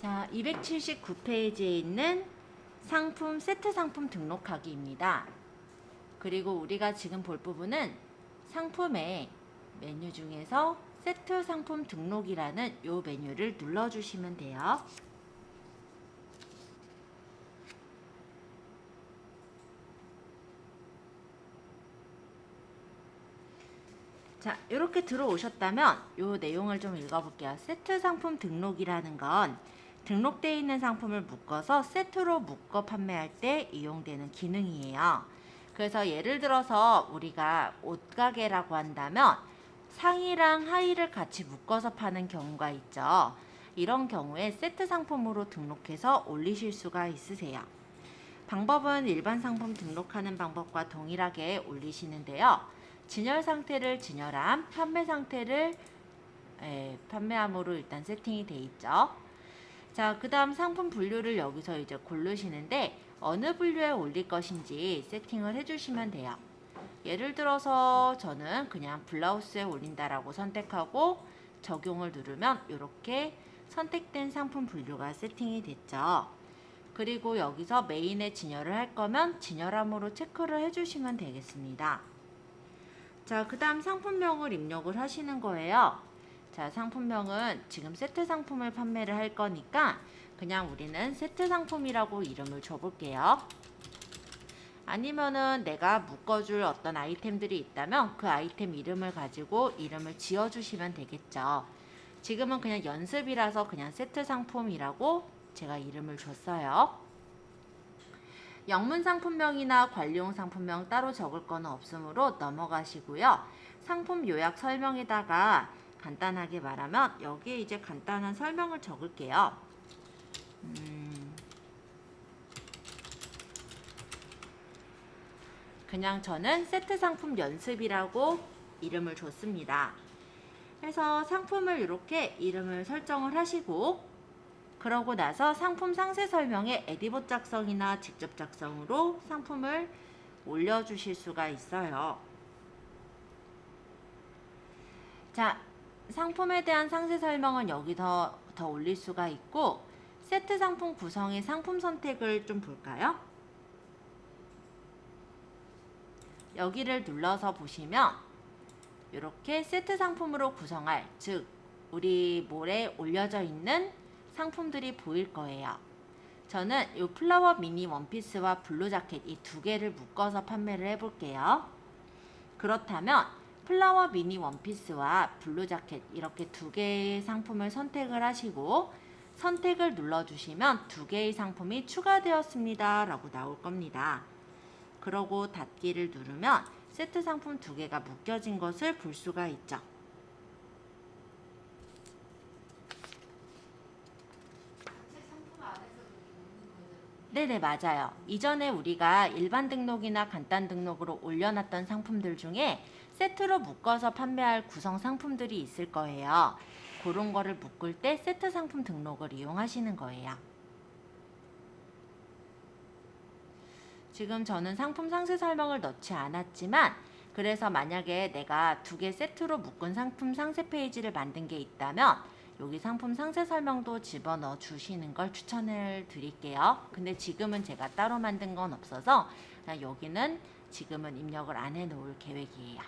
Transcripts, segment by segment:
자, 279페이지에 있는 상품, 세트 상품 등록하기입니다. 그리고 우리가 지금 볼 부분은 상품의 메뉴 중에서 세트 상품 등록이라는 이 메뉴를 눌러주시면 돼요. 자, 이렇게 들어오셨다면 이 내용을 좀 읽어볼게요. 세트 상품 등록이라는 건 등록되어 있는 상품을 묶어서 세트로 묶어 판매할 때 이용되는 기능이에요. 그래서 예를 들어서 우리가 옷가게라고 한다면 상의랑 하의를 같이 묶어서 파는 경우가 있죠. 이런 경우에 세트 상품으로 등록해서 올리실 수가 있으세요. 방법은 일반 상품 등록하는 방법과 동일하게 올리시는데요. 진열 상태를 진열함, 판매 상태를 판매함으로 일단 세팅이 돼 있죠. 자, 그 다음 상품 분류를 여기서 이제 고르시는데 어느 분류에 올릴 것인지 세팅을 해주시면 돼요. 예를 들어서 저는 그냥 블라우스에 올린다라고 선택하고 적용을 누르면 이렇게 선택된 상품 분류가 세팅이 됐죠. 그리고 여기서 메인에 진열을 할 거면 진열함으로 체크를 해주시면 되겠습니다. 자, 그 다음 상품명을 입력을 하시는 거예요. 자, 상품명은 지금 세트 상품을 판매를 할 거니까 그냥 우리는 세트 상품이라고 이름을 줘볼게요. 아니면은 내가 묶어줄 어떤 아이템들이 있다면 그 아이템 이름을 가지고 이름을 지어주시면 되겠죠. 지금은 그냥 연습이라서 그냥 세트 상품이라고 제가 이름을 줬어요. 영문 상품명이나 관리용 상품명 따로 적을 건 없으므로 넘어가시고요. 상품 요약 설명에다가 간단하게 말하면 여기에 이제 간단한 설명을 적을게요. 그냥 저는 세트 상품 연습이라고 이름을 줬습니다. 그래서 상품을 이렇게 이름을 설정을 하시고 그러고 나서 상품 상세 설명에 에디봇 작성이나 직접 작성으로 상품을 올려주실 수가 있어요. 자, 상품에 대한 상세 설명은 여기서 더 올릴 수가 있고 세트 상품 구성의 상품 선택을 좀 볼까요? 여기를 눌러서 보시면 이렇게 세트 상품으로 구성할, 즉 우리 몰에 올려져 있는 상품들이 보일 거예요. 저는 이 플라워 미니 원피스와 블루 자켓 이 두 개를 묶어서 판매를 해볼게요. 그렇다면 플라워 미니 원피스와 블루 자켓 이렇게 두 개의 상품을 선택을 하시고 선택을 눌러주시면 두 개의 상품이 추가되었습니다 라고 나올 겁니다. 그러고 닫기를 누르면 세트 상품 두 개가 묶여진 것을 볼 수가 있죠. 네네, 맞아요. 이전에 우리가 일반 등록이나 간단 등록으로 올려놨던 상품들 중에 세트로 묶어서 판매할 구성 상품들이 있을 거예요. 그런 거를 묶을 때 세트 상품 등록을 이용하시는 거예요. 지금 저는 상품 상세 설명을 넣지 않았지만 그래서 만약에 내가 두 개 세트로 묶은 상품 상세 페이지를 만든 게 있다면 여기 상품 상세 설명도 집어넣어 주시는 걸 추천을 드릴게요. 근데 지금은 제가 따로 만든 건 없어서 그냥 여기는 지금은 입력을 안 해놓을 계획이에요.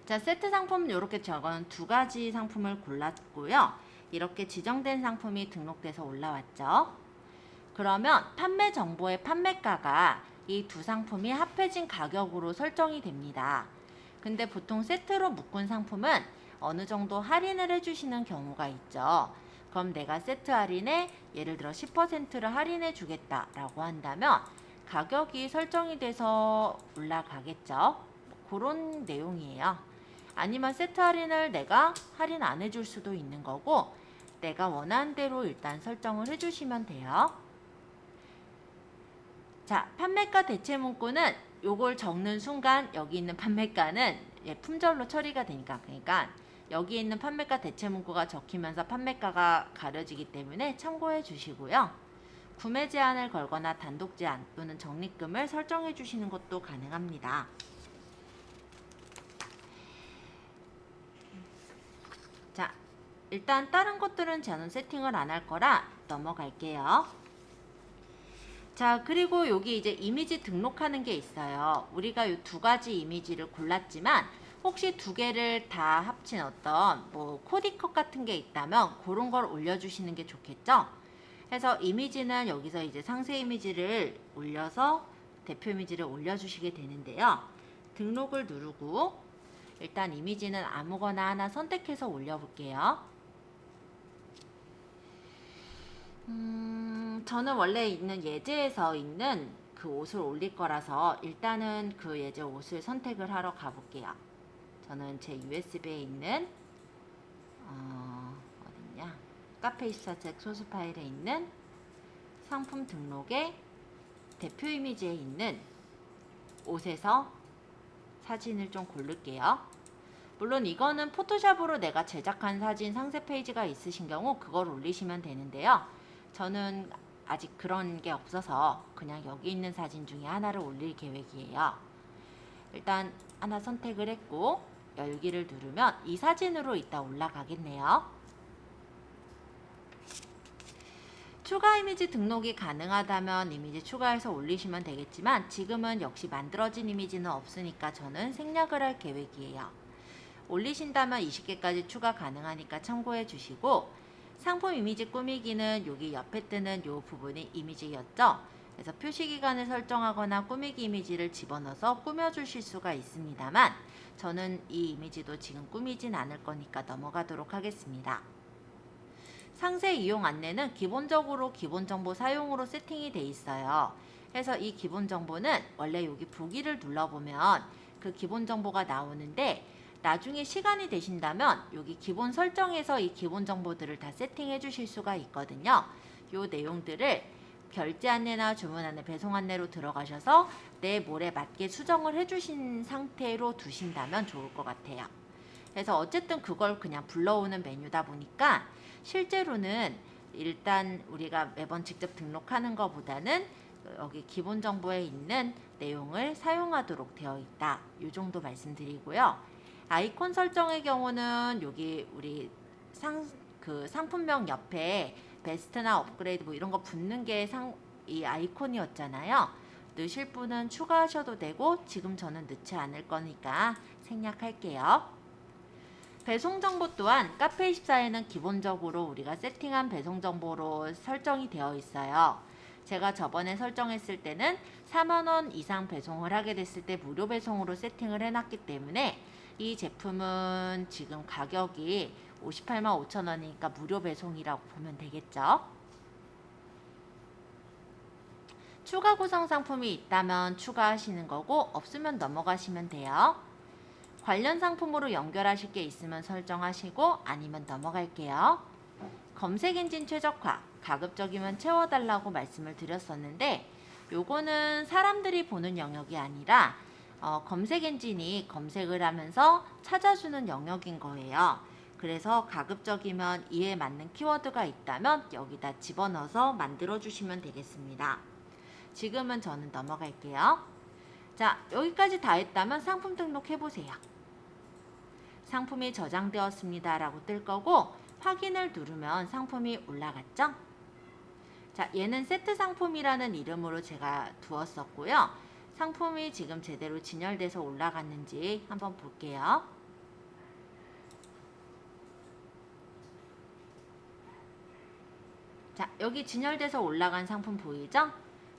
자, 세트 상품 이렇게 적은 두 가지 상품을 골랐고요. 이렇게 지정된 상품이 등록돼서 올라왔죠. 그러면 판매 정보의 판매가가 이 두 상품이 합해진 가격으로 설정이 됩니다. 근데 보통 세트로 묶은 상품은 어느 정도 할인을 해주시는 경우가 있죠. 그럼 내가 세트 할인에 예를 들어 10%를 할인해 주겠다라고 한다면 가격이 설정이 돼서 올라가겠죠. 그런 내용이에요. 아니면 세트 할인을 내가 할인 안 해줄 수도 있는 거고 내가 원하는 대로 일단 설정을 해주시면 돼요. 자, 판매가 대체 문구는 요걸 적는 순간 여기 있는 판매가는 품절로 처리가 되니까 그러니까 여기 있는 판매가 대체 문구가 적히면서 판매가가 가려지기 때문에 참고해 주시고요. 구매 제한을 걸거나 단독 제한 또는 적립금을 설정해 주시는 것도 가능합니다. 자, 일단 다른 것들은 저는 세팅을 안 할 거라 넘어갈게요. 자, 그리고 여기 이제 이미지 등록하는 게 있어요. 우리가 이 두 가지 이미지를 골랐지만 혹시 두 개를 다 합친 어떤 뭐 코디컷 같은 게 있다면 그런 걸 올려주시는 게 좋겠죠? 그래서 이미지는 여기서 이제 상세 이미지를 올려서 대표 이미지를 올려주시게 되는데요. 등록을 누르고 일단 이미지는 아무거나 하나 선택해서 올려볼게요. 저는 원래 있는 예제에서 있는 그 옷을 올릴 거라서 일단은 그 예제 옷을 선택을 하러 가볼게요. 저는 제 USB에 있는 어딨냐? 카페24책 소스 파일에 있는 상품 등록에 대표 이미지에 있는 옷에서 사진을 좀 고를게요. 물론 이거는 포토샵으로 내가 제작한 사진 상세 페이지가 있으신 경우 그걸 올리시면 되는데요. 저는 아직 그런 게 없어서 그냥 여기 있는 사진 중에 하나를 올릴 계획이에요. 일단 하나 선택을 했고 열기를 누르면 이 사진으로 이따 올라가겠네요. 추가 이미지 등록이 가능하다면 이미지 추가해서 올리시면 되겠지만 지금은 역시 만들어진 이미지는 없으니까 저는 생략을 할 계획이에요. 올리신다면 20개까지 추가 가능하니까 참고해 주시고 상품 이미지 꾸미기는 여기 옆에 뜨는 이 부분이 이미지였죠. 그래서 표시기간을 설정하거나 꾸미기 이미지를 집어넣어서 꾸며주실 수가 있습니다만 저는 이 이미지도 지금 꾸미진 않을 거니까 넘어가도록 하겠습니다. 상세 이용 안내는 기본적으로 기본 정보 사용으로 세팅이 돼 있어요. 그래서 이 기본 정보는 원래 여기 보기를 눌러보면 그 기본 정보가 나오는데 나중에 시간이 되신다면 여기 기본 설정에서 이 기본 정보들을 다 세팅해 주실 수가 있거든요. 이 내용들을 결제 안내나 주문 안내, 배송 안내로 들어가셔서 내 몰에 맞게 수정을 해주신 상태로 두신다면 좋을 것 같아요. 그래서 어쨌든 그걸 그냥 불러오는 메뉴다 보니까 실제로는 일단 우리가 매번 직접 등록하는 것보다는 여기 기본 정보에 있는 내용을 사용하도록 되어 있다. 이 정도 말씀드리고요. 아이콘 설정의 경우는 여기 우리 상품명 옆에 베스트나 업그레이드 뭐 이런 거 붙는 게 이 아이콘이었잖아요. 넣으실 분은 추가하셔도 되고 지금 저는 넣지 않을 거니까 생략할게요. 배송 정보 또한 카페24에는 기본적으로 우리가 세팅한 배송 정보로 설정이 되어 있어요. 제가 저번에 설정했을 때는 4만원 이상 배송을 하게 됐을 때 무료 배송으로 세팅을 해놨기 때문에 이 제품은 지금 가격이 58만 5천원이니까 무료 배송이라고 보면 되겠죠. 추가 구성 상품이 있다면 추가하시는 거고 없으면 넘어가시면 돼요. 관련 상품으로 연결하실 게 있으면 설정하시고 아니면 넘어갈게요. 검색 엔진 최적화, 가급적이면 채워달라고 말씀을 드렸었는데 요거는 사람들이 보는 영역이 아니라 검색 엔진이 검색을 하면서 찾아주는 영역인 거예요. 그래서 가급적이면 이에 맞는 키워드가 있다면 여기다 집어넣어서 만들어 주시면 되겠습니다. 지금은 저는 넘어갈게요. 자, 여기까지 다 했다면 상품 등록해 보세요. 상품이 저장되었습니다 라고 뜰 거고 확인을 누르면 상품이 올라갔죠? 자, 얘는 세트 상품이라는 이름으로 제가 두었었고요. 상품이 지금 제대로 진열돼서 올라갔는지 한번 볼게요. 자, 여기 진열돼서 올라간 상품 보이죠?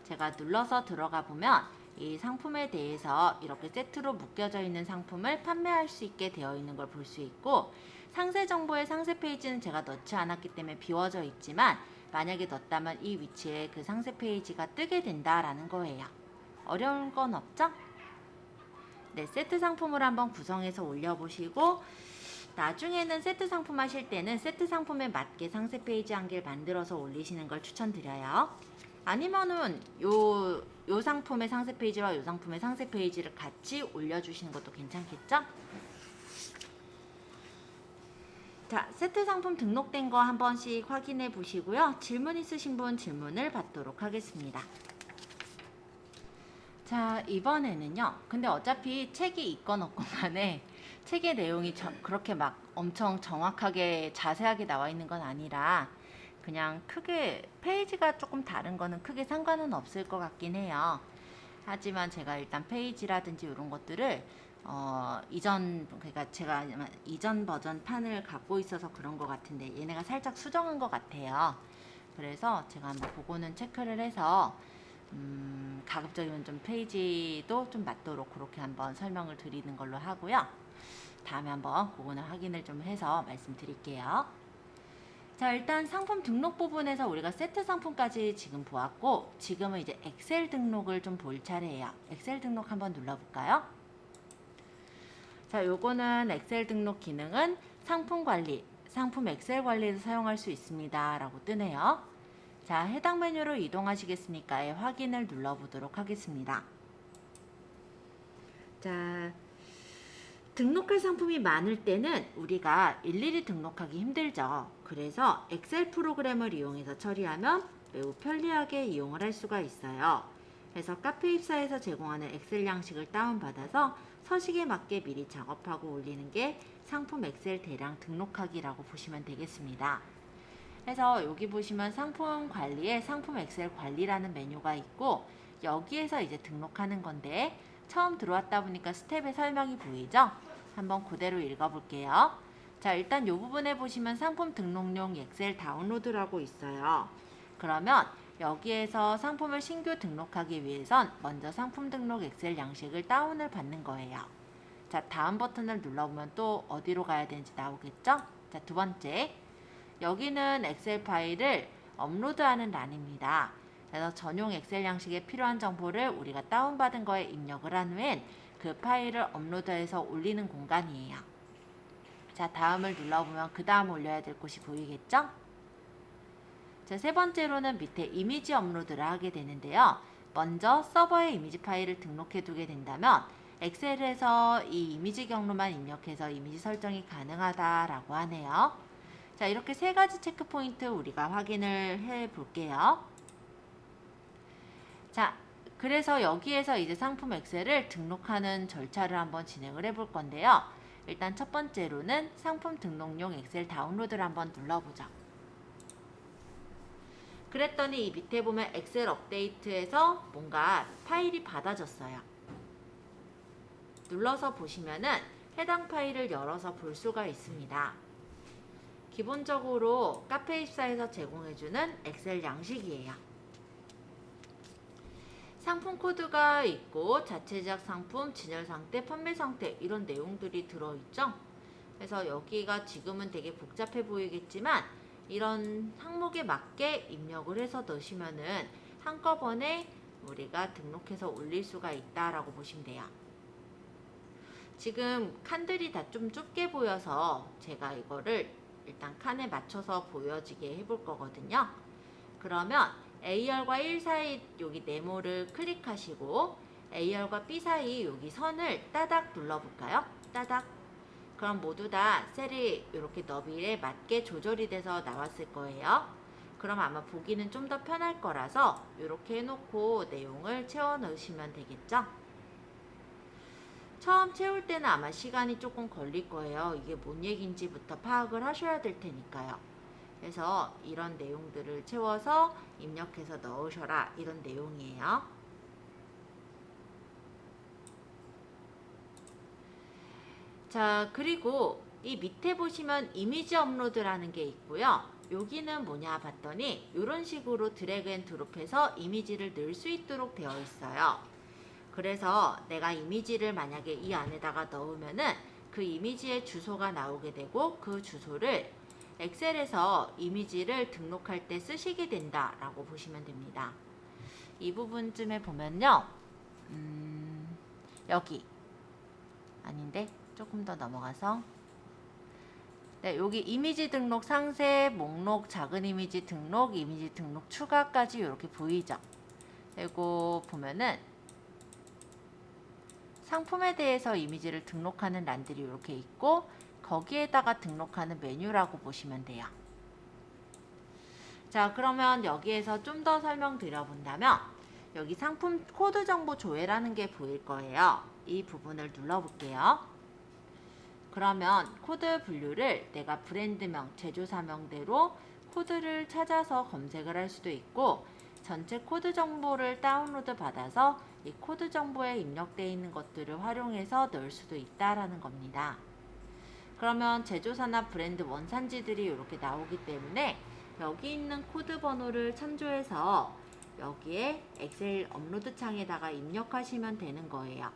제가 눌러서 들어가 보면 이 상품에 대해서 이렇게 세트로 묶여져 있는 상품을 판매할 수 있게 되어 있는 걸 볼 수 있고 상세 정보의 상세 페이지는 제가 넣지 않았기 때문에 비워져 있지만 만약에 넣었다면 이 위치에 그 상세 페이지가 뜨게 된다라는 거예요. 어려운 건 없죠? 네, 세트 상품을 한번 구성해서 올려보시고 나중에는 세트 상품 하실 때는 세트 상품에 맞게 상세 페이지 한 개를 만들어서 올리시는 걸 추천드려요. 아니면은 요 상품의 상세 페이지와 요 상품의 상세 페이지를 같이 올려주시는 것도 괜찮겠죠? 자, 세트 상품 등록된 거 한 번씩 확인해 보시고요. 질문 있으신 분 질문을 받도록 하겠습니다. 자, 이번에는요. 근데 어차피 책이 있건 없건 간에 책의 내용이 그렇게 막 엄청 정확하게 자세하게 나와 있는 건 아니라 그냥 크게 페이지가 조금 다른 거는 크게 상관은 없을 것 같긴 해요. 하지만 제가 일단 페이지라든지 이런 것들을 그러니까 제가 아마 이전 버전 판을 갖고 있어서 그런 것 같은데 얘네가 살짝 수정한 것 같아요. 그래서 제가 한번 그거는 체크를 해서 가급적이면 좀 페이지도 좀 맞도록 그렇게 한번 설명을 드리는 걸로 하고요. 다음에 한번 그거는 확인을 좀 해서 말씀드릴게요. 자, 일단 상품 등록 부분에서 우리가 세트 상품까지 지금 보았고, 지금은 이제 엑셀 등록을 좀 볼 차례예요. 엑셀 등록 한번 눌러볼까요? 자, 요거는 엑셀 등록 기능은 상품 관리, 상품 엑셀 관리에서 사용할 수 있습니다 라고 뜨네요. 자, 해당 메뉴로 이동하시겠으니까 확인을 눌러보도록 하겠습니다. 자, 등록할 상품이 많을 때는 우리가 일일이 등록하기 힘들죠. 그래서 엑셀 프로그램을 이용해서 처리하면 매우 편리하게 이용을 할 수가 있어요. 그래서 카페 입사에서 제공하는 엑셀 양식을 다운받아서 서식에 맞게 미리 작업하고 올리는 게 상품 엑셀 대량 등록하기라고 보시면 되겠습니다. 그래서 여기 보시면 상품 관리에 상품 엑셀 관리라는 메뉴가 있고, 여기에서 이제 등록하는 건데 처음 들어왔다 보니까 스텝의 설명이 보이죠? 한번 그대로 읽어볼게요. 자, 일단 이 부분에 보시면 상품 등록용 엑셀 다운로드라고 있어요. 그러면 여기에서 상품을 신규 등록하기 위해선 먼저 상품 등록 엑셀 양식을 다운을 받는 거예요. 자, 다음 버튼을 눌러보면 또 어디로 가야 되는지 나오겠죠? 자, 두 번째, 여기는 엑셀 파일을 업로드하는 란입니다. 그래서 전용 엑셀 양식에 필요한 정보를 우리가 다운받은 거에 입력을 한 후엔 그 파일을 업로드해서 올리는 공간이에요. 자, 다음을 눌러보면 그 다음 올려야 될 곳이 보이겠죠? 자, 세 번째로는 밑에 이미지 업로드를 하게 되는데요. 먼저 서버에 이미지 파일을 등록해 두게 된다면 엑셀에서 이 이미지 경로만 입력해서 이미지 설정이 가능하다라고 하네요. 자, 이렇게 세 가지 체크 포인트 우리가 확인을 해 볼게요. 자, 그래서 여기에서 이제 상품 엑셀을 등록하는 절차를 한번 진행을 해 볼 건데요. 일단 첫 번째로는 상품 등록용 엑셀 다운로드를 한번 눌러보죠. 그랬더니 이 밑에 보면 엑셀 업데이트에서 뭔가 파일이 받아졌어요. 눌러서 보시면은 해당 파일을 열어서 볼 수가 있습니다. 기본적으로 카페 입사에서 제공해주는 엑셀 양식이에요. 상품 코드가 있고 자체 제작 상품, 진열 상태, 판매 상태 이런 내용들이 들어있죠. 그래서 여기가 지금은 되게 복잡해 보이겠지만 이런 항목에 맞게 입력을 해서 넣으시면은 한꺼번에 우리가 등록해서 올릴 수가 있다라고 보시면 돼요. 지금 칸들이 다 좀 좁게 보여서 제가 이거를 일단 칸에 맞춰서 보여지게 해볼 거거든요. 그러면 A열과 1 사이 여기 네모를 클릭하시고 A열과 B 사이 여기 선을 따닥 눌러볼까요? 따닥. 그럼 모두 다 셀이 이렇게 너비에 맞게 조절이 돼서 나왔을 거예요. 그럼 아마 보기는 좀 더 편할 거라서 이렇게 해놓고 내용을 채워 넣으시면 되겠죠? 처음 채울 때는 아마 시간이 조금 걸릴 거예요. 이게 뭔 얘기인지부터 파악을 하셔야 될 테니까요. 그래서 이런 내용들을 채워서 입력해서 넣으셔라 이런 내용이에요. 자, 그리고 이 밑에 보시면 이미지 업로드라는 게 있고요. 여기는 뭐냐 봤더니 이런 식으로 드래그 앤 드롭해서 이미지를 넣을 수 있도록 되어 있어요. 그래서 내가 이미지를 만약에 이 안에다가 넣으면은 그 이미지의 주소가 나오게 되고 그 주소를 엑셀에서 이미지를 등록할 때 쓰시게 된다라고 보시면 됩니다. 이 부분쯤에 보면요. 여기 아닌데 조금 더 넘어가서 네, 여기 이미지 등록 상세, 목록, 작은 이미지 등록, 이미지 등록 추가까지 이렇게 보이죠. 그리고 보면은 상품에 대해서 이미지를 등록하는 란들이 이렇게 있고 거기에다가 등록하는 메뉴라고 보시면 돼요. 자, 그러면 여기에서 좀 더 설명드려본다면 여기 상품 코드 정보 조회라는 게 보일 거예요. 이 부분을 눌러볼게요. 그러면 코드 분류를 내가 브랜드명, 제조사명대로 코드를 찾아서 검색을 할 수도 있고 전체 코드 정보를 다운로드 받아서 이 코드 정보에 입력되어 있는 것들을 활용해서 넣을 수도 있다라는 겁니다. 그러면 제조사나 브랜드 원산지들이 이렇게 나오기 때문에 여기 있는 코드 번호를 참조해서 여기에 엑셀 업로드 창에다가 입력하시면 되는 거예요.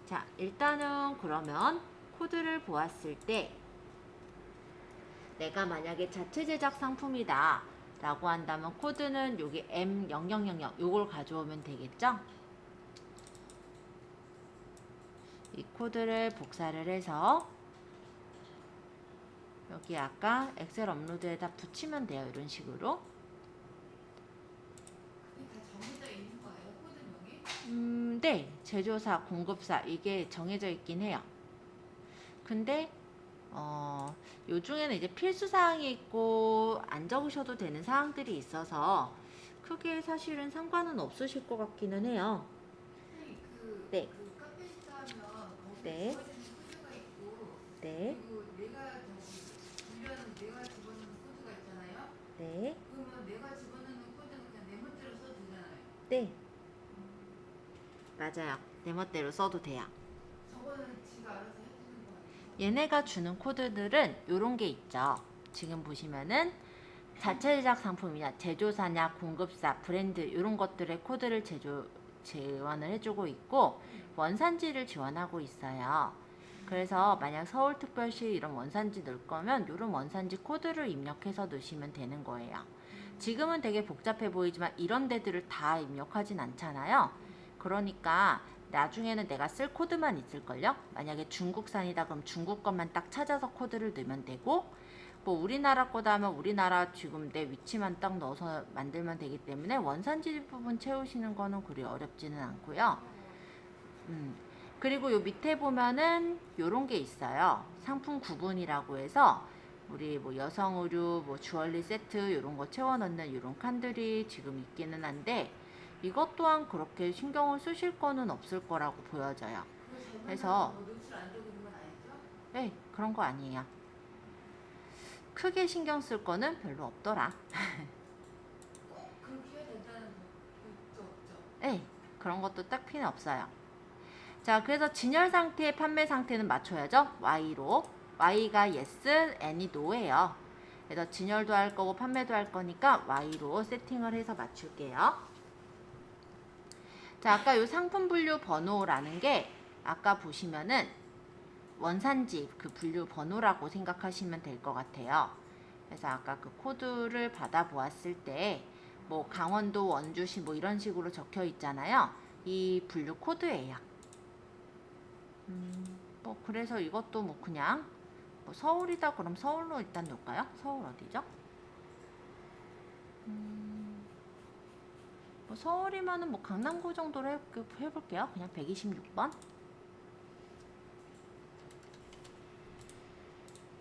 자, 일단은 그러면 코드를 보았을 때 내가 만약에 자체 제작 상품이다 라고 한다면 코드는 여기 M0000 요걸 가져오면 되겠죠? 이 코드를 복사를 해서 여기 아까 엑셀 업로드에다 붙이면 돼요. 이런 식으로. 다 정해져 있는 거예요? 코드명이? 네. 제조사, 공급사 이게 정해져 있긴 해요. 근데 요 중에는 이제 필수 사항이 있고 안 적으셔도 되는 사항들이 있어서 크게 사실은 상관은 없으실 것 같기는 해요. 네. 그 카페시트 하면 거기에 네. 주어지는 코드가 있고 네. 그리고 내가 분류하는 내가 집어넣는 코드가 있잖아요. 네. 그러면 내가 집어넣는 코드는 그냥 내 멋대로 써도 되잖아요. 네. 맞아요. 내 멋대로 써도 돼요. 저거는 지가 알아서 해주는 거 같아요. 얘네가 주는 코드들은 요런 게 있죠. 지금 보시면은 자체 제작 상품이냐, 제조사냐, 공급사, 브랜드 이런 것들의 코드를 지원을 해주고 있고 원산지를 지원하고 있어요. 그래서 만약 서울특별시 이런 원산지 넣을 거면 이런 원산지 코드를 입력해서 넣으시면 되는 거예요. 지금은 되게 복잡해 보이지만 이런 데들을 다 입력하진 않잖아요. 그러니까 나중에는 내가 쓸 코드만 있을걸요? 만약에 중국산이다 그럼 중국 것만 딱 찾아서 코드를 넣으면 되고 뭐 우리나라 거다 하면 우리나라 지금 내 위치만 딱 넣어서 만들면 되기 때문에 원산지 부분 채우시는 거는 그리 어렵지는 않고요. 그리고 요 밑에 보면은 요런 게 있어요. 상품 구분이라고 해서 우리 뭐 여성 의류, 뭐 주얼리 세트 요런 거 채워 넣는 요런 칸들이 지금 있기는 한데 이것 또한 그렇게 신경을 쓰실 거는 없을 거라고 보여져요. 그래서 노출 안 되고 있는 건 아니죠? 네, 그런 거 아니에요. 크게 신경 쓸 거는 별로 없더라. 꼭 그렇게 해야 된다는 것도 없죠. 네, 그런 것도 딱 필요 없어요. 자, 그래서 진열 상태, 판매 상태는 맞춰야죠. Y로. Y가 yes, N이 no예요. 그래서 진열도 할 거고 판매도 할 거니까 Y로 세팅을 해서 맞출게요. 자, 아까 요 상품 분류 번호라는 게 아까 보시면은 원산지 그 분류 번호라고 생각하시면 될 것 같아요. 그래서 아까 그 코드를 받아 보았을 때 뭐 강원도, 원주시 뭐 이런 식으로 적혀 있잖아요. 이 분류 코드예요. 뭐 그래서 이것도 뭐 그냥 뭐 서울이다 그럼 서울로 일단 놓을까요? 서울 어디죠? 뭐 서울이면은 뭐 강남구 정도로 해볼게요. 그냥 126번.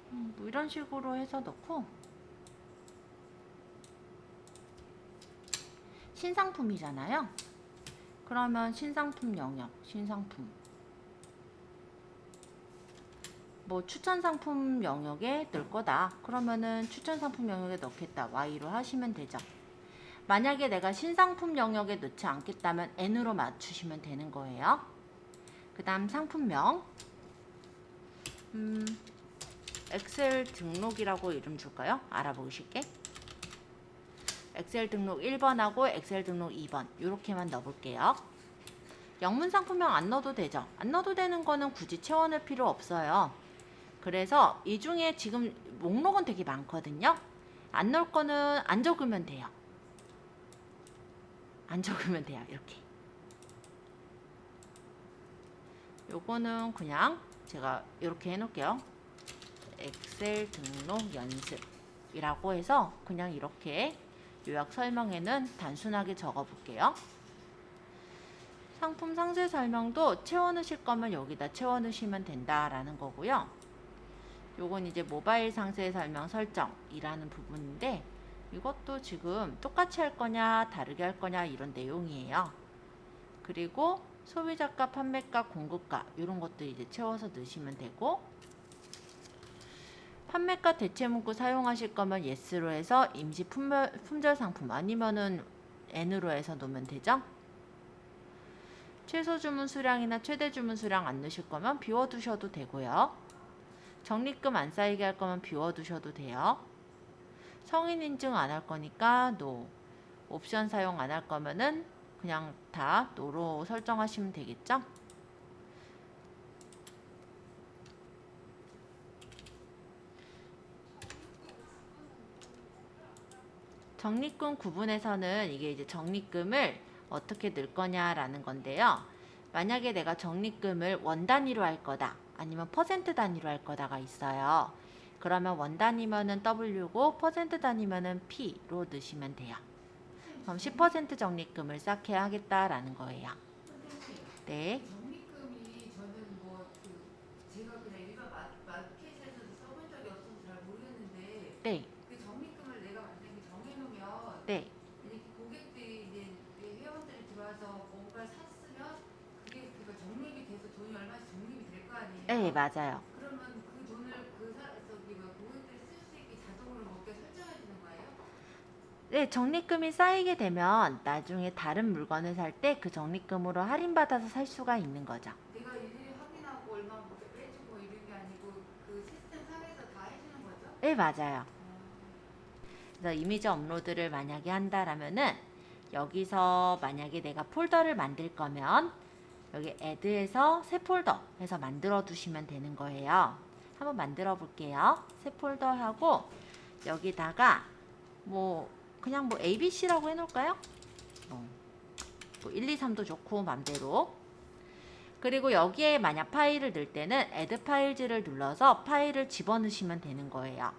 뭐 이런 식으로 해서 넣고 신상품이잖아요. 그러면 신상품 영역, 신상품 뭐 추천 상품 영역에 넣을 거다. 그러면은 추천 상품 영역에 넣겠다. Y로 하시면 되죠. 만약에 내가 신상품 영역에 넣지 않겠다면 N으로 맞추시면 되는 거예요. 그 다음 상품명 엑셀 등록이라고 이름 줄까요? 알아보실게. 엑셀 등록 1번하고 엑셀 등록 2번 이렇게만 넣어볼게요. 영문 상품명 안 넣어도 되죠. 안 넣어도 되는 거는 굳이 채워낼 필요 없어요. 그래서 이 중에 지금 목록은 되게 많거든요. 안 넣을 거는 안 적으면 돼요. 안 적으면 돼요. 이렇게. 요거는 그냥 제가 이렇게 해놓을게요. 엑셀 등록 연습이라고 해서 그냥 이렇게 요약 설명에는 단순하게 적어볼게요. 상품 상세 설명도 채워넣으실 거면 여기다 채워넣으시면 된다라는 거고요. 요건 이제 모바일 상세 설명 설정이라는 부분인데 이것도 지금 똑같이 할 거냐 다르게 할 거냐 이런 내용이에요. 그리고 소비자가, 판매가, 공급가 이런 것들 이제 채워서 넣으시면 되고, 판매가 대체 문구 사용하실 거면 yes로 해서 임시 품절 상품 아니면은 n으로 해서 놓으면 되죠. 최소 주문 수량이나 최대 주문 수량 안 넣으실 거면 비워두셔도 되고요. 적립금 안 쌓이게 할 거면 비워두셔도 돼요. 성인 인증 안 할 거니까 no. 옵션 사용 안 할 거면은 그냥 다 no로 설정하시면 되겠죠. 적립금 구분에서는 이게 이제 적립금을 어떻게 넣을 거냐라는 건데요. 만약에 내가 적립금을 원 단위로 할 거다 아니면 퍼센트 단위로 할 거다가 있어요. 그러면 원 단위면은 W고 퍼센트 단위면은 P로 넣으시면 돼요. 그럼 10% 적립금을 쌓게 하겠다라는 거예요. 선생님, 네. 적립금이 저는 제가 그냥 일반 마켓에서도 써본 적이 없어서 잘 모르겠는데 네. 그 적립금을 내가 만약에 정해놓으면 네. 이렇게 고객들이 이제 내 회원들이 들어와서 뭔가를 샀으면 그게 적립이 돼서 돈이 얼마씩 적립이 될 거 아니에요? 네, 맞아요. 그러면 그 돈을 고객들이 쓸 수 있게 자동으로 먹게 설정해 주는 거예요? 네, 적립금이 쌓이게 되면 나중에 다른 물건을 살 때 그 적립금으로 할인받아서 살 수가 있는 거죠. 내가 일일이 확인하고 얼마 뭐 빼주고 이런 게 아니고 그 시스템 상에서 다 해주는 거죠? 네, 맞아요. 그래서 이미지 업로드를 만약에 한다라면은 여기서 만약에 내가 폴더를 만들 거면 여기 add에서 새 폴더 해서 만들어 두시면 되는 거예요. 한번 만들어 볼게요. 새 폴더 하고 여기다가 뭐 그냥 뭐 ABC라고 해놓을까요? 뭐 1, 2, 3도 좋고 맘대로. 그리고 여기에 만약 파일을 넣을 때는 add 파일즈를 눌러서 파일을 집어넣으시면 되는 거예요.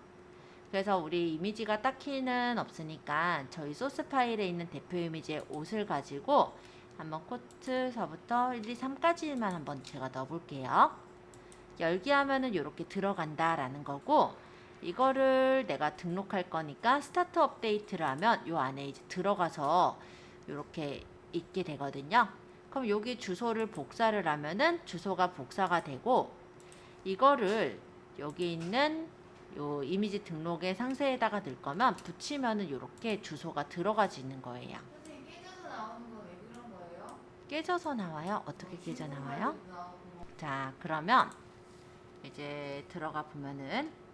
그래서 우리 이미지가 딱히는 없으니까 저희 소스 파일에 있는 대표 이미지의 옷을 가지고 한번 코트서부터 1, 2, 3까지만 한번 제가 넣어볼게요. 열기 하면은 이렇게 들어간다라는 거고, 이거를 내가 등록할 거니까 스타트 업데이트를 하면 요 안에 이제 들어가서 이렇게 있게 되거든요. 그럼 여기 주소를 복사를 하면은 주소가 복사가 되고, 이거를 여기 있는 요 이미지 등록의 상세에다가 넣을 거면 붙이면은 이렇게 주소가 들어가지는 거예요. 선생님 깨져서 나오는 건 왜 그런 거예요? 깨져서 나와요? 어떻게 깨져 나와요? 중국말도 나오고. 자, 그러면 이제 들어가 보면은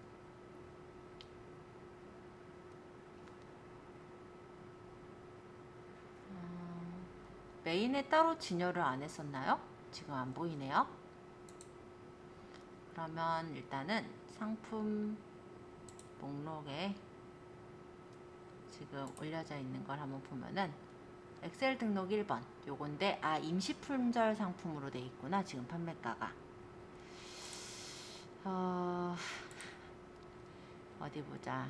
메인에 따로 진열을 안 했었나요? 지금 안 보이네요. 그러면 일단은 상품 목록에 지금 올려져 있는 걸 한번 보면은 엑셀 등록 1번 요건데 임시 품절 상품으로 돼 있구나. 지금 판매가가 어디 보자.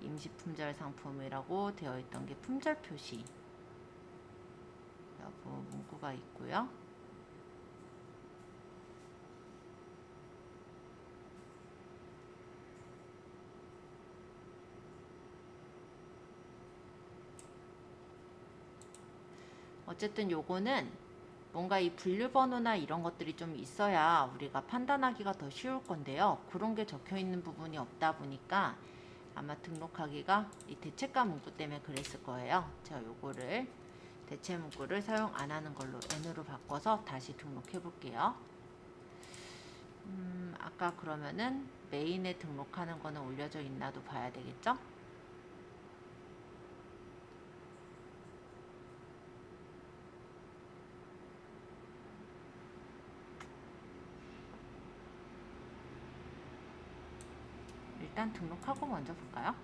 임시 품절 상품이라고 되어 있던 게 품절 표시 여부 문구가 있고요. 어쨌든 요거는 뭔가 이 분류 번호나 이런 것들이 좀 있어야 우리가 판단하기가 더 쉬울 건데요. 그런 게 적혀 있는 부분이 없다 보니까 아마 등록하기가 이 대체가 문구 때문에 그랬을 거예요. 제가 요거를 대체 문구를 사용 안 하는 걸로 n으로 바꿔서 다시 등록해 볼게요. 아까 그러면은 메인에 등록하는 거는 올려져 있나도 봐야 되겠죠? 일단 등록하고 먼저 볼까요?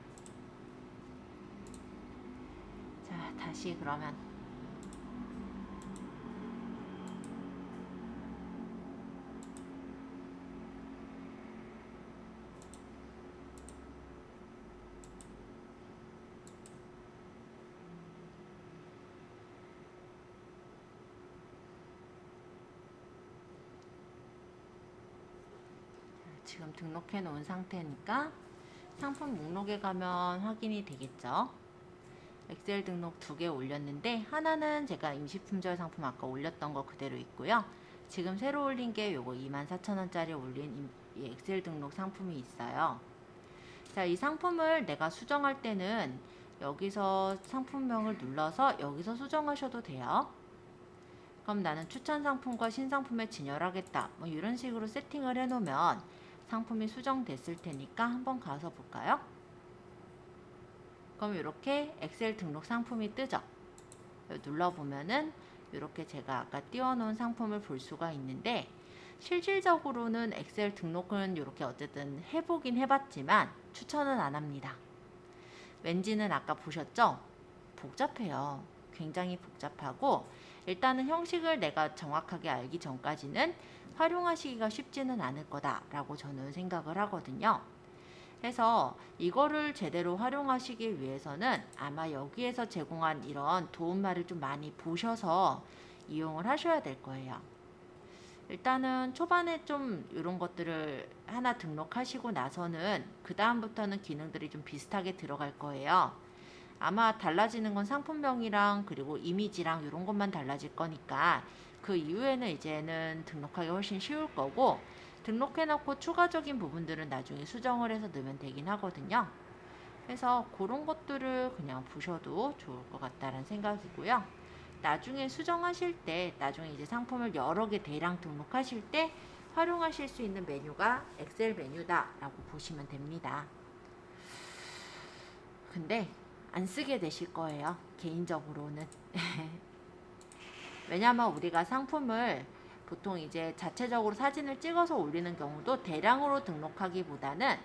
자, 다시 그러면 지금 등록해 놓은 상태니까 상품 목록에 가면 확인이 되겠죠. 엑셀 등록 2개 올렸는데 하나는 제가 임시품절 상품 아까 올렸던 거 그대로 있고요. 지금 새로 올린 게 요거 24,000원짜리 올린 이 엑셀 등록 상품이 있어요. 자, 이 상품을 내가 수정할 때는 여기서 상품명을 눌러서 여기서 수정하셔도 돼요. 그럼 나는 추천 상품과 신상품에 진열하겠다. 뭐 이런 식으로 세팅을 해놓으면 상품이 수정됐을 테니까 한번 가서 볼까요? 그럼 이렇게 엑셀 등록 상품이 뜨죠. 눌러보면은 이렇게 제가 아까 띄워놓은 상품을 볼 수가 있는데 실질적으로는 엑셀 등록은 이렇게 어쨌든 해보긴 해봤지만 추천은 안 합니다. 왠지는 아까 보셨죠? 복잡해요. 굉장히 복잡하고 일단은 형식을 내가 정확하게 알기 전까지는 활용하시기가 쉽지는 않을 거다라고 저는 생각을 하거든요. 해서 이거를 제대로 활용하시기 위해서는 아마 여기에서 제공한 이런 도움말을 좀 많이 보셔서 이용을 하셔야 될 거예요. 일단은 초반에 좀 이런 것들을 하나 등록하시고 나서는 그 다음부터는 기능들이 좀 비슷하게 들어갈 거예요. 아마 달라지는 건 상품명이랑 그리고 이미지랑 이런 것만 달라질 거니까 그 이후에는 이제는 등록하기 훨씬 쉬울 거고 등록해놓고 추가적인 부분들은 나중에 수정을 해서 넣으면 되긴 하거든요. 그래서 그런 것들을 그냥 보셔도 좋을 것 같다는 생각이고요. 나중에 수정하실 때, 나중에 이제 상품을 여러 개 대량 등록하실 때 활용하실 수 있는 메뉴가 엑셀 메뉴다라고 보시면 됩니다. 근데 안 쓰게 되실 거예요. 개인적으로는. 왜냐면 우리가 상품을 보통 이제 자체적으로 사진을 찍어서 올리는 경우도 대량으로 등록하기보다는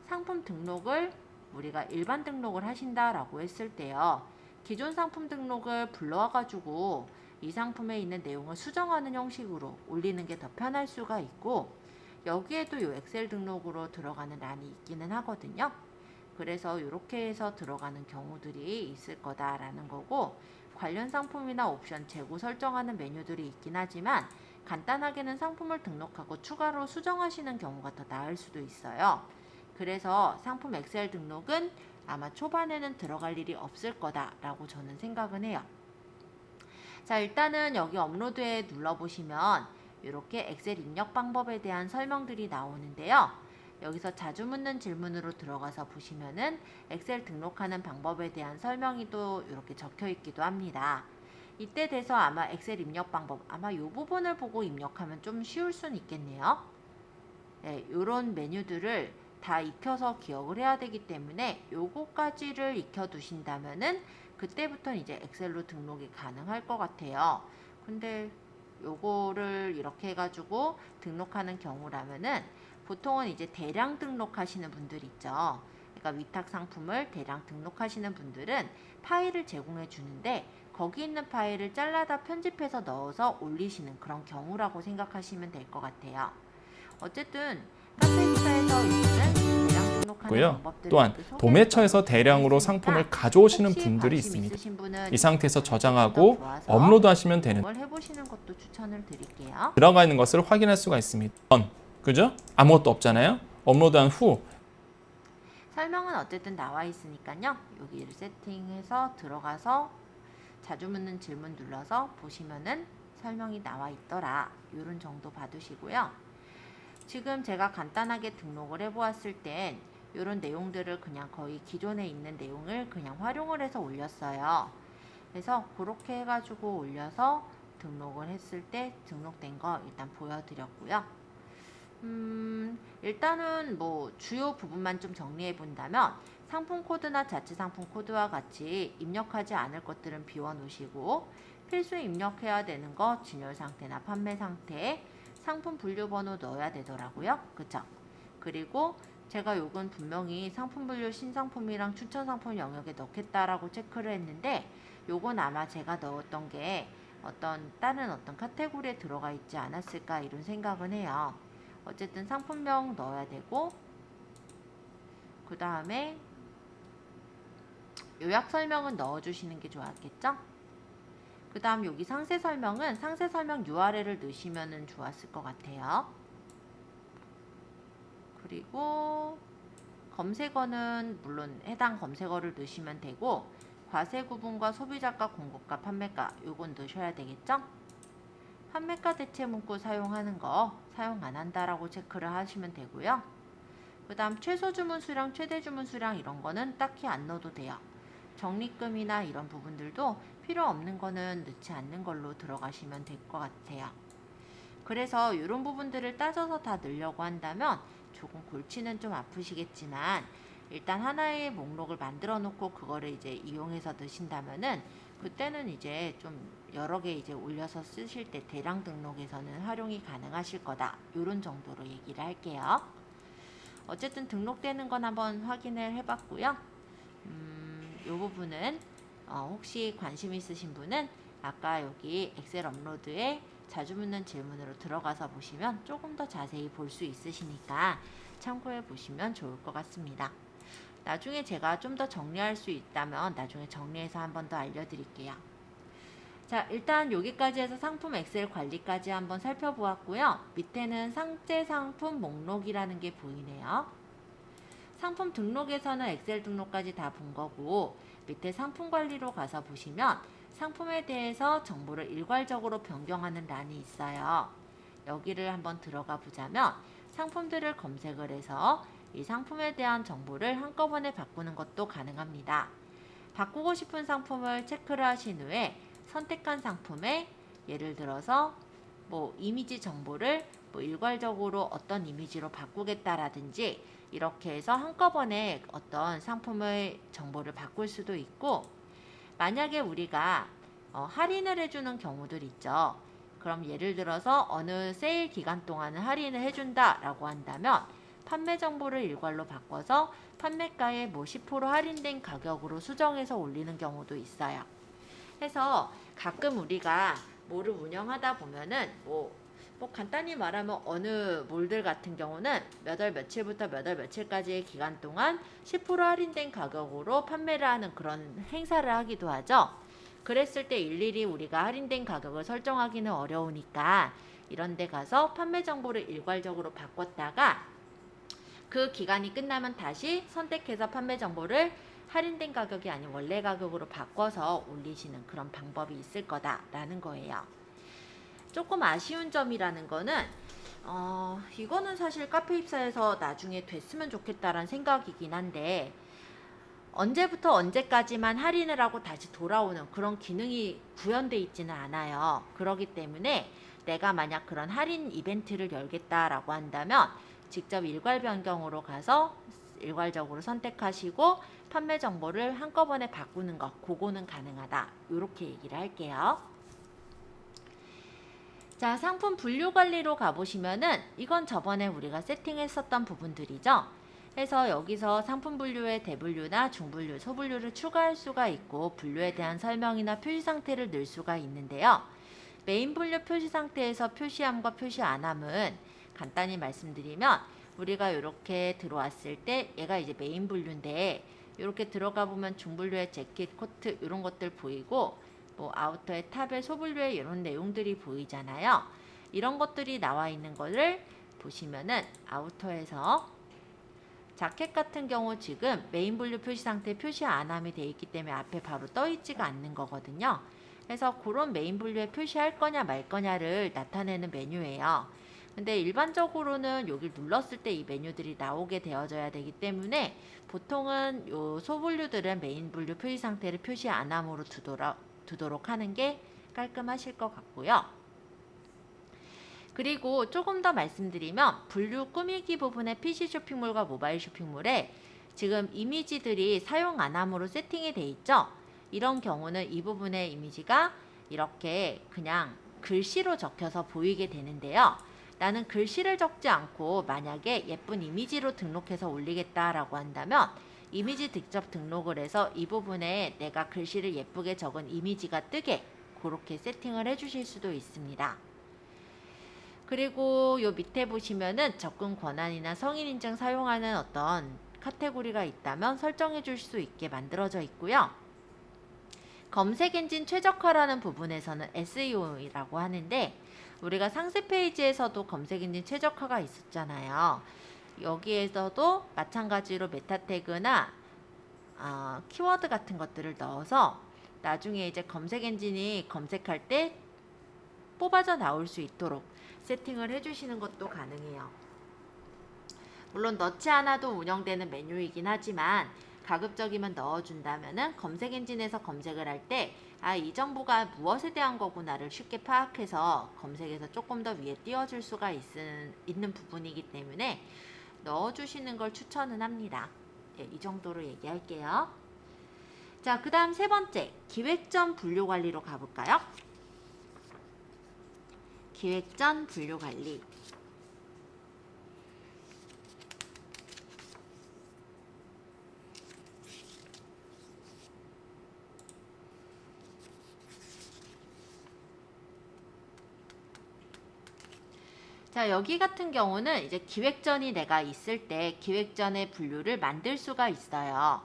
상품 등록을 우리가 일반 등록을 하신다라고 했을 때요. 기존 상품 등록을 불러와 가지고 이 상품에 있는 내용을 수정하는 형식으로 올리는 게 더 편할 수가 있고 여기에도 이 엑셀 등록으로 들어가는 란이 있기는 하거든요. 그래서 이렇게 해서 들어가는 경우들이 있을 거다라는 거고 관련 상품이나 옵션 재고 설정하는 메뉴들이 있긴 하지만 간단하게는 상품을 등록하고 추가로 수정하시는 경우가 더 나을 수도 있어요. 그래서 상품 엑셀 등록은 아마 초반에는 들어갈 일이 없을 거다라고 저는 생각은 해요. 자, 일단은 여기 업로드에 눌러보시면 이렇게 엑셀 입력 방법에 대한 설명들이 나오는데요. 여기서 자주 묻는 질문으로 들어가서 보시면은 엑셀 등록하는 방법에 대한 설명이 또 이렇게 적혀 있기도 합니다. 이때 돼서 아마 엑셀 입력 방법, 아마 이 부분을 보고 입력하면 좀 쉬울 수는 있겠네요. 네, 이런 메뉴들을 다 익혀서 기억을 해야 되기 때문에 요거까지를 익혀 두신다면은 그때부터 이제 엑셀로 등록이 가능할 것 같아요. 근데 요거를 이렇게 해가지고 등록하는 경우라면은 보통은 이제 대량 등록하시는 분들 있죠. 그러니까 위탁 상품을 대량 등록하시는 분들은 파일을 제공해 주는데 거기 있는 파일을 잘라다 편집해서 넣어서 올리시는 그런 경우라고 생각하시면 될 것 같아요. 어쨌든 카페스타에서 요즘은 대량 등록하는 고요. 방법들을 또한 모두 도매처에서 대량으로 있으니까 상품을 가져오시는 혹시 분들이 관심 있습니다. 있으신 분은 이 상태에서 좀 더 저장하고 보아서 업로드하시면 되는 이걸 해보시는 것도 추천을 드릴게요. 들어가 있는 것을 확인할 수가 있습니다. 그죠? 아무것도 없잖아요. 업로드한 후 설명은 어쨌든 나와 있으니까요. 여기를 세팅해서 들어가서 자주 묻는 질문 눌러서 보시면은 설명이 나와 있더라. 이런 정도 봐두시고요. 지금 제가 간단하게 등록을 해보았을 땐 이런 내용들을 그냥 거의 기존에 있는 내용을 그냥 활용을 해서 올렸어요. 그래서 그렇게 해가지고 올려서 등록을 했을 때 등록된 거 일단 보여드렸고요. 일단은 뭐 주요 부분만 좀 정리해 본다면 상품 코드나 자체 상품 코드와 같이 입력하지 않을 것들은 비워 놓으시고 필수 입력해야 되는 거 진열 상태나 판매 상태, 상품 분류 번호 넣어야 되더라고요. 그쵸? 그리고 제가 요건 분명히 상품 분류 신상품이랑 추천 상품 영역에 넣겠다라고 체크를 했는데 요건 아마 제가 넣었던 게 어떤 다른 어떤 카테고리에 들어가 있지 않았을까 이런 생각은 해요. 어쨌든 상품명 넣어야 되고 그 다음에 요약 설명은 넣어주시는 게 좋았겠죠? 그 다음 여기 상세 설명은 상세 설명 URL을 넣으시면 좋았을 것 같아요. 그리고 검색어는 물론 해당 검색어를 넣으시면 되고 과세 구분과 소비자가 공급가 판매가 요건 넣으셔야 되겠죠? 판매가 대체 문구 사용하는 거 사용 안 한다라고 체크를 하시면 되고요. 그 다음 최소 주문 수량, 최대 주문 수량 이런 거는 딱히 안 넣어도 돼요. 적립금이나 이런 부분들도 필요 없는 거는 넣지 않는 걸로 들어가시면 될 것 같아요. 그래서 이런 부분들을 따져서 다 넣으려고 한다면 조금 골치는 좀 아프시겠지만 일단 하나의 목록을 만들어 놓고 그거를 이제 이용해서 넣으신다면은 그때는 이제 좀 여러 개 이제 올려서 쓰실 때 대량 등록에서는 활용이 가능하실 거다. 이런 정도로 얘기를 할게요. 어쨌든 등록되는 건 한번 확인을 해봤고요. 이 부분은 혹시 관심 있으신 분은 아까 여기 엑셀 업로드에 자주 묻는 질문으로 들어가서 보시면 조금 더 자세히 볼 수 있으시니까 참고해 보시면 좋을 것 같습니다. 나중에 제가 좀 더 정리할 수 있다면 나중에 정리해서 한 번 더 알려드릴게요. 자, 일단 여기까지 해서 상품 엑셀 관리까지 한번 살펴보았고요. 밑에는 상세 상품 목록이라는 게 보이네요. 상품 등록에서는 엑셀 등록까지 다 본 거고 밑에 상품 관리로 가서 보시면 상품에 대해서 정보를 일괄적으로 변경하는 란이 있어요. 여기를 한번 들어가 보자면 상품들을 검색을 해서 이 상품에 대한 정보를 한꺼번에 바꾸는 것도 가능합니다. 바꾸고 싶은 상품을 체크를 하신 후에 선택한 상품에 예를 들어서 뭐 이미지 정보를 뭐 일괄적으로 어떤 이미지로 바꾸겠다라든지 이렇게 해서 한꺼번에 어떤 상품의 정보를 바꿀 수도 있고 만약에 우리가 할인을 해주는 경우들 있죠. 그럼 예를 들어서 어느 세일 기간 동안은 할인을 해준다 라고 한다면 판매 정보를 일괄로 바꿔서 판매가에 뭐 10% 할인된 가격으로 수정해서 올리는 경우도 있어요. 해서 가끔 우리가 몰을 운영하다 보면은 뭐 간단히 말하면 어느 몰들 같은 경우는 몇 월 며칠부터 몇 월 며칠까지의 기간 동안 10% 할인된 가격으로 판매를 하는 그런 행사를 하기도 하죠. 그랬을 때 일일이 우리가 할인된 가격을 설정하기는 어려우니까 이런 데 가서 판매 정보를 일괄적으로 바꿨다가 그 기간이 끝나면 다시 선택해서 판매 정보를 할인된 가격이 아닌 원래 가격으로 바꿔서 올리시는 그런 방법이 있을 거다라는 거예요. 조금 아쉬운 점이라는 거는 이거는 사실 카페 입사해서 나중에 됐으면 좋겠다라는 생각이긴 한데 언제부터 언제까지만 할인을 하고 다시 돌아오는 그런 기능이 구현되어 있지는 않아요. 그렇기 때문에 내가 만약 그런 할인 이벤트를 열겠다라고 한다면 직접 일괄 변경으로 가서 일괄적으로 선택하시고 판매 정보를 한꺼번에 바꾸는 것, 그거는 가능하다. 이렇게 얘기를 할게요. 자, 상품 분류 관리로 가보시면은 이건 저번에 우리가 세팅했었던 부분들이죠. 해서 여기서 상품 분류에 대분류나 중분류, 소분류를 추가할 수가 있고 분류에 대한 설명이나 표시 상태를 넣을 수가 있는데요. 메인 분류 표시 상태에서 표시함과 표시 안함은 간단히 말씀드리면 우리가 이렇게 들어왔을 때 얘가 이제 메인 분류인데 이렇게 들어가 보면 중분류의 재킷, 코트 이런 것들 보이고 뭐 아우터의 탑에 소분류의 이런 내용들이 보이잖아요. 이런 것들이 나와 있는 거를 보시면은 아우터에서 자켓 같은 경우 지금 메인 분류 표시 상태 표시 안함이 되어 있기 때문에 앞에 바로 떠 있지가 않는 거거든요. 그래서 그런 메인 분류에 표시할 거냐 말 거냐를 나타내는 메뉴예요. 근데 일반적으로는 여기 눌렀을 때 이 메뉴들이 나오게 되어져야 되기 때문에 보통은 요 소분류들은 메인 분류 표시 상태를 표시 안함으로 두도록 하는 게 깔끔하실 것 같고요. 그리고 조금 더 말씀드리면 분류 꾸미기 부분의 PC 쇼핑몰과 모바일 쇼핑몰에 지금 이미지들이 사용 안함으로 세팅이 돼 있죠. 이런 경우는 이 부분의 이미지가 이렇게 그냥 글씨로 적혀서 보이게 되는데요. 나는 글씨를 적지 않고 만약에 예쁜 이미지로 등록해서 올리겠다라고 한다면 이미지 직접 등록을 해서 이 부분에 내가 글씨를 예쁘게 적은 이미지가 뜨게 그렇게 세팅을 해주실 수도 있습니다. 그리고 요 밑에 보시면은 접근 권한이나 성인 인증 사용하는 어떤 카테고리가 있다면 설정해 줄 수 있게 만들어져 있고요. 검색 엔진 최적화라는 부분에서는 SEO라고 하는데 우리가 상세 페이지에서도 검색 엔진 최적화가 있었잖아요. 여기에서도 마찬가지로 메타 태그나 키워드 같은 것들을 넣어서 나중에 이제 검색 엔진이 검색할 때 뽑아져 나올 수 있도록 세팅을 해주시는 것도 가능해요. 물론 넣지 않아도 운영되는 메뉴이긴 하지만 가급적이면 넣어준다면은 검색 엔진에서 검색을 할 때 이 정보가 무엇에 대한 거구나를 쉽게 파악해서 검색에서 조금 더 위에 띄워줄 수가 있는 부분이기 때문에 넣어주시는 걸 추천은 합니다. 네, 이 정도로 얘기할게요. 자, 그 다음 세 번째, 기획전 분류 관리로 가볼까요? 기획전 분류 관리. 자, 여기 같은 경우는 이제 기획전이 내가 있을 때 기획전의 분류를 만들 수가 있어요.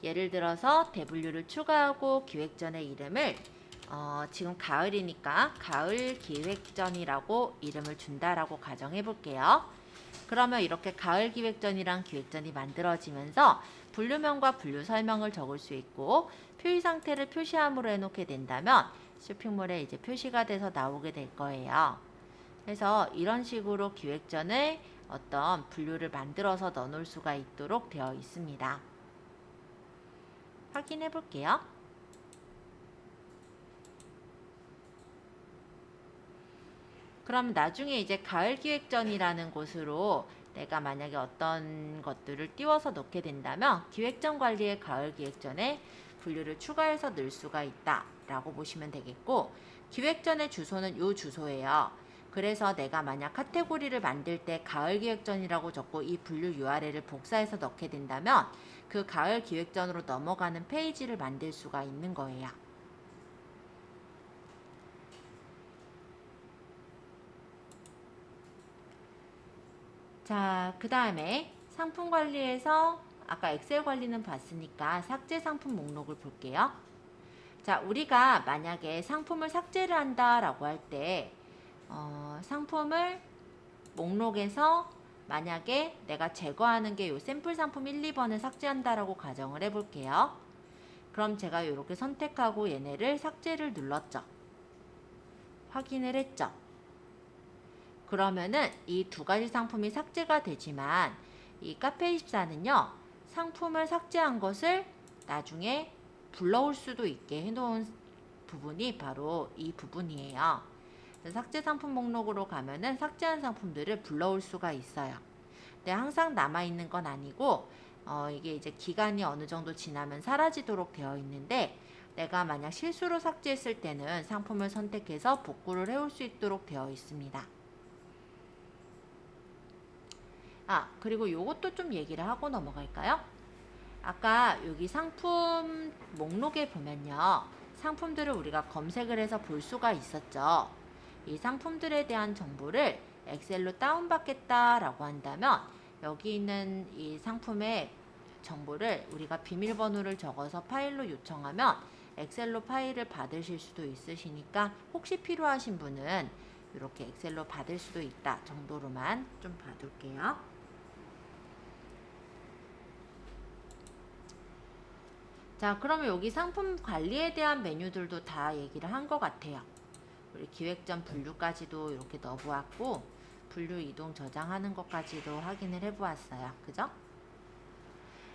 예를 들어서 대분류를 추가하고 기획전의 이름을 지금 가을이니까 가을 기획전이라고 이름을 준다라고 가정해 볼게요. 그러면 이렇게 가을 기획전이랑 기획전이 만들어지면서 분류명과 분류 설명을 적을 수 있고 표시 상태를 표시함으로 해놓게 된다면 쇼핑몰에 이제 표시가 돼서 나오게 될 거예요. 그래서 이런 식으로 기획전에 어떤 분류를 만들어서 넣어놓을 수가 있도록 되어 있습니다. 확인해 볼게요. 그럼 나중에 이제 가을 기획전이라는 곳으로 내가 만약에 어떤 것들을 띄워서 넣게 된다면 기획전 관리에 가을 기획전에 분류를 추가해서 넣을 수가 있다 라고 보시면 되겠고, 기획전의 주소는 이 주소예요. 그래서 내가 만약 카테고리를 만들 때 가을 기획전이라고 적고 이 분류 URL을 복사해서 넣게 된다면 그 가을 기획전으로 넘어가는 페이지를 만들 수가 있는 거예요. 자, 그 다음에 상품 관리에서 아까 엑셀 관리는 봤으니까 삭제 상품 목록을 볼게요. 자, 우리가 만약에 상품을 삭제를 한다라고 할 때 상품을 목록에서 만약에 내가 제거하는 게 요 샘플 상품 1, 2번을 삭제한다라고 가정을 해볼게요. 그럼 제가 이렇게 선택하고 얘네를 삭제를 눌렀죠. 확인을 했죠. 그러면은 이 두 가지 상품이 삭제가 되지만 이 카페24는요 상품을 삭제한 것을 나중에 불러올 수도 있게 해놓은 부분이 바로 이 부분이에요. 삭제 상품 목록으로 가면은 삭제한 상품들을 불러올 수가 있어요. 근데 항상 남아있는 건 아니고 이게 이제 기간이 어느 정도 지나면 사라지도록 되어 있는데, 내가 만약 실수로 삭제했을 때는 상품을 선택해서 복구를 해올 수 있도록 되어 있습니다. 그리고 요것도 좀 얘기를 하고 넘어갈까요? 아까 여기 상품 목록에 보면요, 상품들을 우리가 검색을 해서 볼 수가 있었죠. 이 상품들에 대한 정보를 엑셀로 다운받겠다라고 한다면 여기 있는 이 상품의 정보를 우리가 비밀번호를 적어서 파일로 요청하면 엑셀로 파일을 받으실 수도 있으시니까 혹시 필요하신 분은 이렇게 엑셀로 받을 수도 있다 정도로만 좀 봐둘게요. 자, 그러면 여기 상품 관리에 대한 메뉴들도 다 얘기를 한 것 같아요. 우리 기획전 분류까지도 이렇게 넣어보았고, 분류 이동 저장하는 것까지도 확인을 해보았어요. 그죠?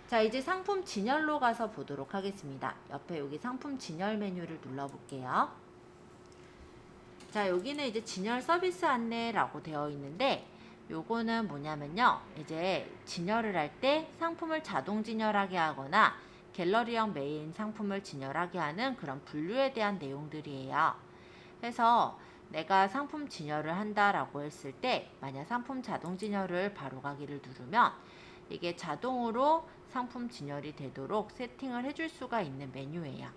자, 이제 상품 진열로 가서 보도록 하겠습니다. 옆에 여기 상품 진열 메뉴를 눌러볼게요. 자, 여기는 이제 진열 서비스 안내라고 되어 있는데, 요거는 뭐냐면요, 이제 진열을 할 때 상품을 자동 진열하게 하거나 갤러리형 메인 상품을 진열하게 하는 그런 분류에 대한 내용들이에요. 그래서 내가 상품 진열을 한다라고 했을 때 만약 상품 자동 진열을 바로 가기를 누르면 이게 자동으로 상품 진열이 되도록 세팅을 해줄 수가 있는 메뉴예요.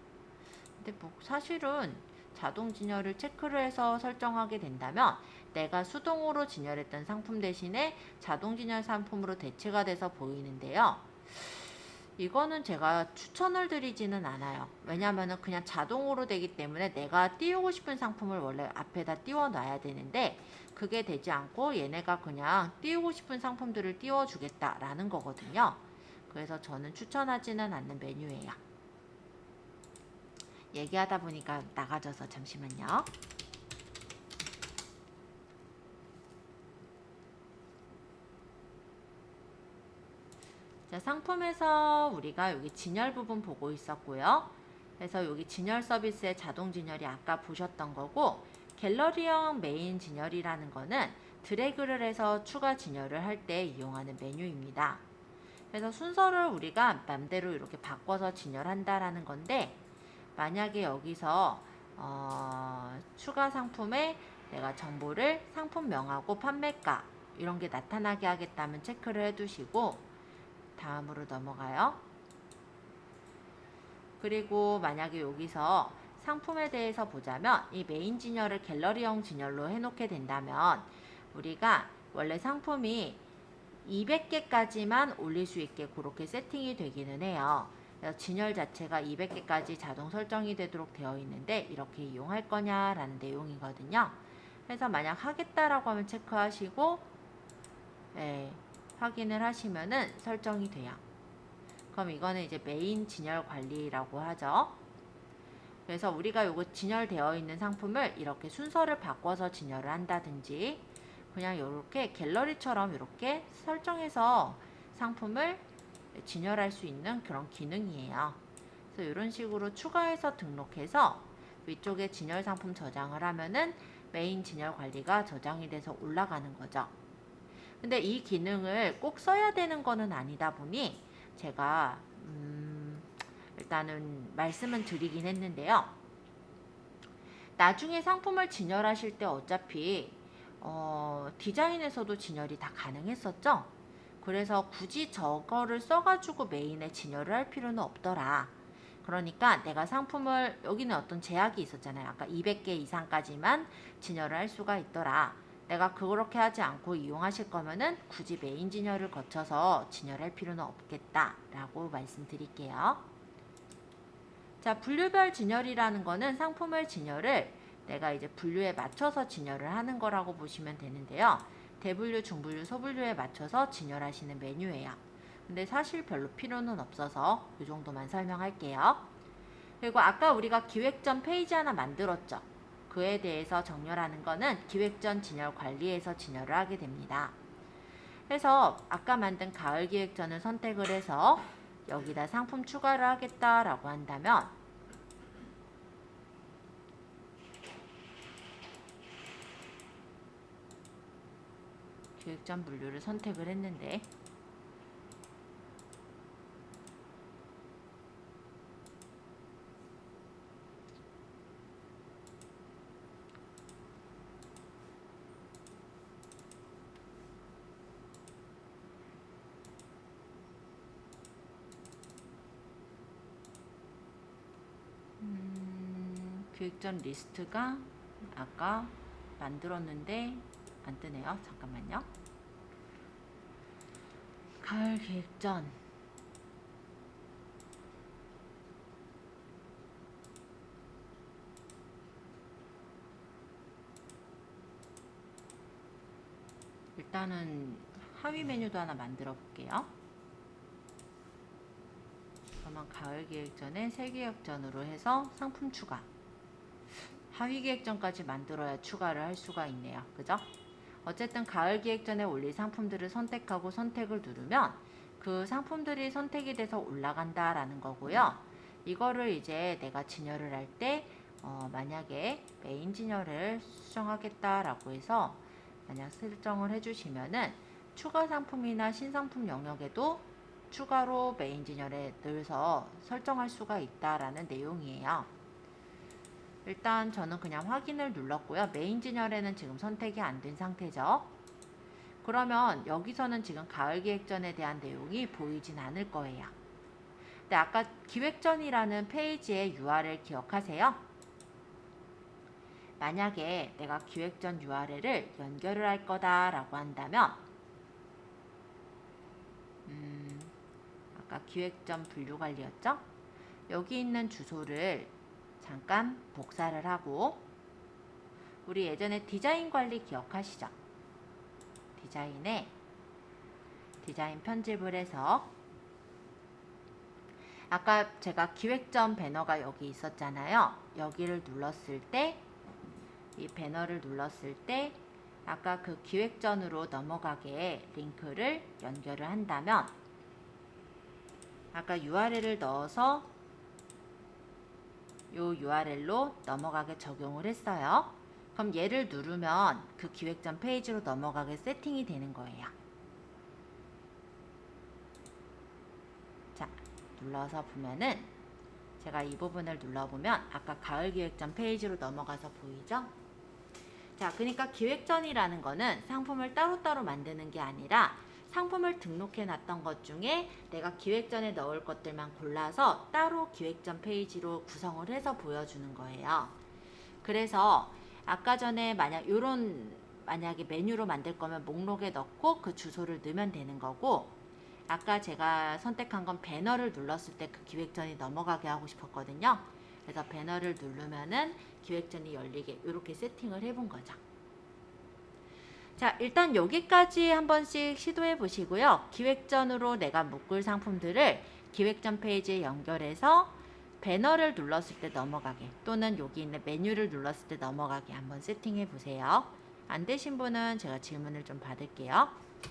근데 뭐 사실은 자동 진열을 체크를 해서 설정하게 된다면 내가 수동으로 진열했던 상품 대신에 자동 진열 상품으로 대체가 돼서 보이는데요. 이거는 제가 추천을 드리지는 않아요. 왜냐면은 그냥 자동으로 되기 때문에 내가 띄우고 싶은 상품을 원래 앞에다 띄워 놔야 되는데 그게 되지 않고 얘네가 그냥 띄우고 싶은 상품들을 띄워 주겠다라는 거거든요. 그래서 저는 추천하지는 않는 메뉴예요. 얘기하다 보니까 나가져서 잠시만요. 자, 상품에서 우리가 여기 진열 부분 보고 있었고요. 그래서 여기 진열 서비스의 자동 진열이 아까 보셨던 거고, 갤러리형 메인 진열이라는 거는 드래그를 해서 추가 진열을 할 때 이용하는 메뉴입니다. 그래서 순서를 우리가 맘대로 이렇게 바꿔서 진열한다라는 건데, 만약에 여기서 추가 상품에 내가 정보를 상품명하고 판매가 이런 게 나타나게 하겠다면 체크를 해두시고 다음으로 넘어가요. 그리고 만약에 여기서 상품에 대해서 보자면 이 메인 진열을 갤러리형 진열로 해놓게 된다면 우리가 원래 상품이 200개까지만 올릴 수 있게 그렇게 세팅이 되기는 해요. 그래서 진열 자체가 200개까지 자동 설정이 되도록 되어 있는데 이렇게 이용할 거냐라는 내용이거든요. 그래서 만약 하겠다라고 하면 체크하시고 확인을 하시면은 설정이 돼요. 그럼 이거는 이제 메인 진열 관리라고 하죠. 그래서 우리가 요거 진열되어 있는 상품을 이렇게 순서를 바꿔서 진열을 한다든지 그냥 이렇게 갤러리처럼 이렇게 설정해서 상품을 진열할 수 있는 그런 기능이에요. 그래서 이런 식으로 추가해서 등록해서 위쪽에 진열 상품 저장을 하면은 메인 진열 관리가 저장이 돼서 올라가는 거죠. 근데 이 기능을 꼭 써야 되는 거는 아니다 보니 제가 일단은 말씀은 드리긴 했는데요. 나중에 상품을 진열하실 때 어차피 디자인에서도 진열이 다 가능했었죠. 그래서 굳이 저거를 써가지고 메인에 진열을 할 필요는 없더라. 그러니까 내가 상품을 여기는 어떤 제약이 있었잖아요. 아까 200개 이상까지만 진열을 할 수가 있더라. 내가 그렇게 하지 않고 이용하실 거면은 굳이 메인 진열을 거쳐서 진열할 필요는 없겠다라고 말씀드릴게요. 자, 분류별 진열이라는 거는 상품을 진열을 내가 이제 분류에 맞춰서 진열을 하는 거라고 보시면 되는데요. 대분류, 중분류, 소분류에 맞춰서 진열하시는 메뉴예요. 근데 사실 별로 필요는 없어서 이 정도만 설명할게요. 그리고 아까 우리가 기획전 페이지 하나 만들었죠. 그에 대해서 정렬하는 거는 기획전 진열 관리에서 진열을 하게 됩니다. 그래서 아까 만든 가을 기획전을 선택을 해서 여기다 상품 추가를 하겠다라고 한다면 기획전 분류를 선택을 했는데 기획전 리스트가 아까 만들었는데 안 뜨네요. 잠깐만요. 가을 기획전 일단은 하위 메뉴도 하나 만들어 볼게요. 그러면 가을 기획전에 새 기획전으로 해서 상품 추가 하위 기획전까지 만들어야 추가를 할 수가 있네요. 그죠? 어쨌든 가을 기획전에 올릴 상품들을 선택하고 선택을 누르면 그 상품들이 선택이 돼서 올라간다라는 거고요. 이거를 이제 내가 진열을 할 때 만약에 메인 진열을 수정하겠다라고 해서 만약 설정을 해주시면은 추가 상품이나 신상품 영역에도 추가로 메인 진열에 넣어서 설정할 수가 있다라는 내용이에요. 일단 저는 그냥 확인을 눌렀고요. 메인 진열에는 지금 선택이 안 된 상태죠. 그러면 여기서는 지금 가을 기획전에 대한 내용이 보이진 않을 거예요. 근데 아까 기획전이라는 페이지의 URL 기억하세요? 만약에 내가 기획전 URL을 연결을 할 거다라고 한다면 아까 기획전 분류 관리였죠? 여기 있는 주소를 잠깐 복사를 하고 우리 예전에 디자인 관리 기억하시죠? 디자인에 디자인 편집을 해서 아까 제가 기획전 배너가 여기 있었잖아요. 여기를 눌렀을 때, 이 배너를 눌렀을 때 아까 그 기획전으로 넘어가게 링크를 연결을 한다면 아까 URL을 넣어서 요 URL로 넘어가게 적용을 했어요. 그럼 얘를 누르면 그 기획전 페이지로 넘어가게 세팅이 되는 거예요. 자, 눌러서 보면은 제가 이 부분을 눌러보면 아까 가을 기획전 페이지로 넘어가서 보이죠? 자, 그러니까 기획전이라는 거는 상품을 따로따로 만드는 게 아니라 상품을 등록해 놨던 것 중에 내가 기획전에 넣을 것들만 골라서 따로 기획전 페이지로 구성을 해서 보여주는 거예요. 그래서 아까 전에 만약에 메뉴로 만들 거면 목록에 넣고 그 주소를 넣으면 되는 거고, 아까 제가 선택한 건 배너를 눌렀을 때 그 기획전이 넘어가게 하고 싶었거든요. 그래서 배너를 누르면은 기획전이 열리게 이렇게 세팅을 해본 거죠. 자, 일단 여기까지 한 번씩 시도해 보시고요. 기획전으로 내가 묶을 상품들을 기획전 페이지에 연결해서 배너를 눌렀을 때 넘어가게, 또는 여기 있는 메뉴를 눌렀을 때 넘어가게 한번 세팅해 보세요. 안 되신 분은 제가 질문을 좀 받을게요.